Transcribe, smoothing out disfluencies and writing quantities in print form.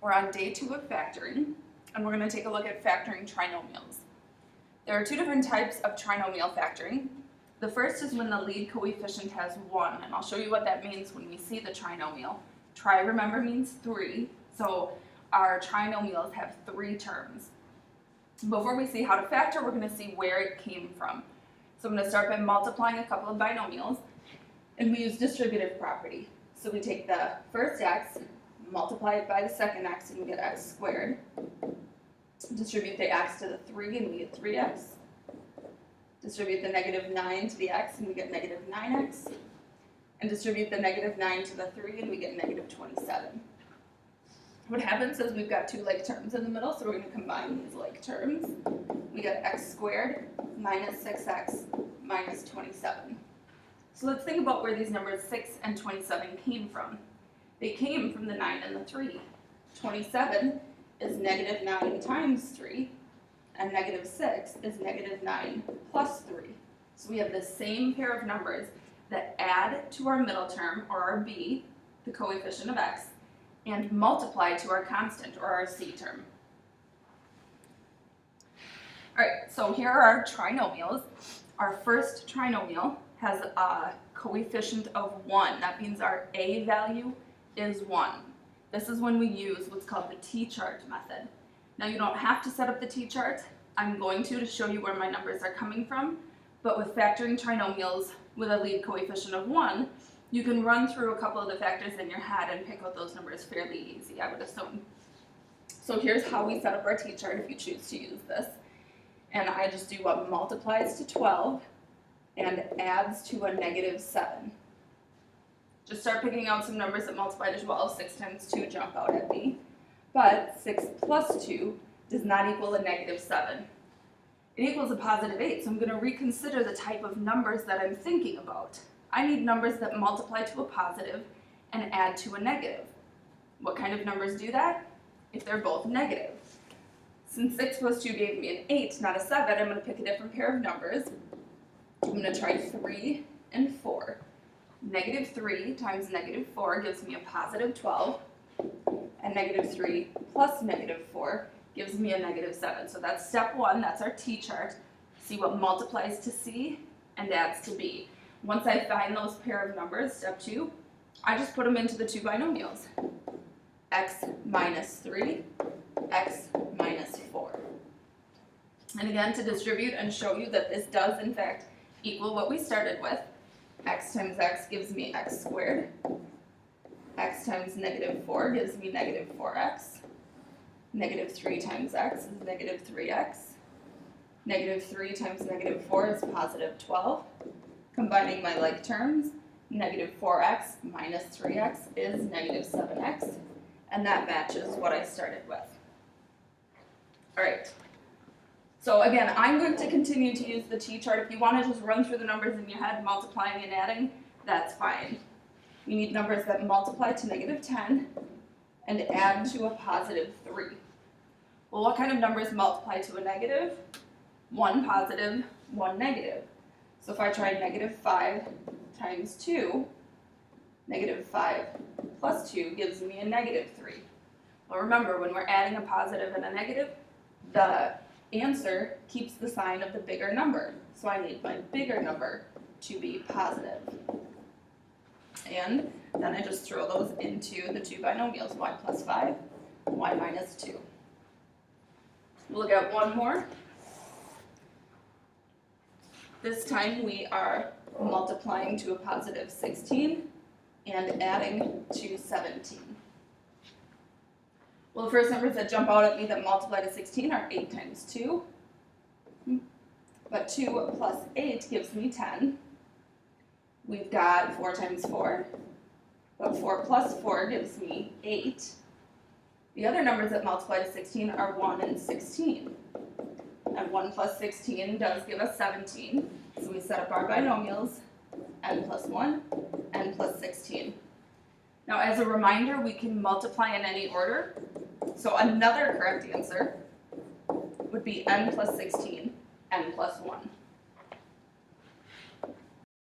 We're on day 2 of factoring, and we're going to take a look at factoring trinomials. There are 2 different types of trinomial factoring. The first is when the lead coefficient has 1, and I'll show you what that means when we see the trinomial. Tri, remember, means 3, so our trinomials have 3 terms. Before we see how to factor, we're going to see where it came from. So I'm going to start by multiplying a couple of binomials, and we use distributive property. So we take the first x, multiply it by the second x, and we get x squared. Distribute the x to the 3, and we get 3x. Distribute the negative 9 to the x, and we get negative 9x. And distribute the negative 9 to the 3, and we get negative 27. What happens is we've got 2 like terms in the middle, so we're going to combine these like terms. We get x squared minus 6x minus 27. So let's think about where these numbers 6 and 27 came from. They came from the 9 and the 3. 27 is negative 9 times 3, and negative 6 is negative 9 plus 3. So we have the same pair of numbers that add to our middle term, or our b, the coefficient of x, and multiply to our constant, or our c term. Alright, so here are our trinomials. Our first trinomial has a coefficient of 1. That means our a value is 1. This is when we use what's called the t-chart method. Now you don't have to set up the t-chart. I'm going to show you where my numbers are coming from, but with factoring trinomials with a lead coefficient of 1, you can run through a couple of the factors in your head and pick out those numbers fairly easy, I would assume. So here's how we set up our t-chart if you choose to use this. And I just do what multiplies to 12 and adds to a negative 7. Just start picking out some numbers that multiply to 12. 6 times 2 jump out at me. But 6 plus 2 does not equal a negative 7. It equals a positive 8, so I'm going to reconsider the type of numbers that I'm thinking about. I need numbers that multiply to a positive and add to a negative. What kind of numbers do that? If they're both negative. Since 6 plus 2 gave me an 8, not a 7, I'm going to pick a different pair of numbers. I'm going to try 3 and 4. Negative 3 times negative 4 gives me a positive 12, and negative 3 plus negative 4 gives me a negative 7. So that's step 1, that's our t-chart. See what multiplies to c and adds to b. Once I find those pair of numbers, step 2, I just put them into the 2 binomials. X minus 3, x minus 4. And again, to distribute and show you that this does in fact equal what we started with, x times x gives me x squared. X times negative 4 gives me negative 4x. Negative 3 times x is negative 3x. Negative 3 times negative 4 is positive 12. Combining my like terms, negative 4x minus 3x is negative 7x. And that matches what I started with. Alright. So again, I'm going to continue to use the t-chart. If you want to just run through the numbers in your head, multiplying and adding, that's fine. You need numbers that multiply to negative 10 and add to a positive 3. Well, what kind of numbers multiply to a negative? 1 positive, 1 negative. So if I try negative 5 times 2, negative 5 plus 2 gives me a negative 3. Well, remember, when we're adding a positive and a negative, the answer keeps the sign of the bigger number. So I need my bigger number to be positive. And then I just throw those into the 2 binomials, y plus 5, y minus 2. We'll look at one more. This time we are multiplying to a positive 16 and adding to 17. Well, the first numbers that jump out at me that multiply to 16 are 8 times 2. But 2 plus 8 gives me 10. We've got 4 times 4. But 4 plus 4 gives me 8. The other numbers that multiply to 16 are 1 and 16. And 1 plus 16 does give us 17. So we set up our binomials, n plus 1, n plus 16. Now as a reminder, we can multiply in any order. So another correct answer would be n plus 16, n plus 1.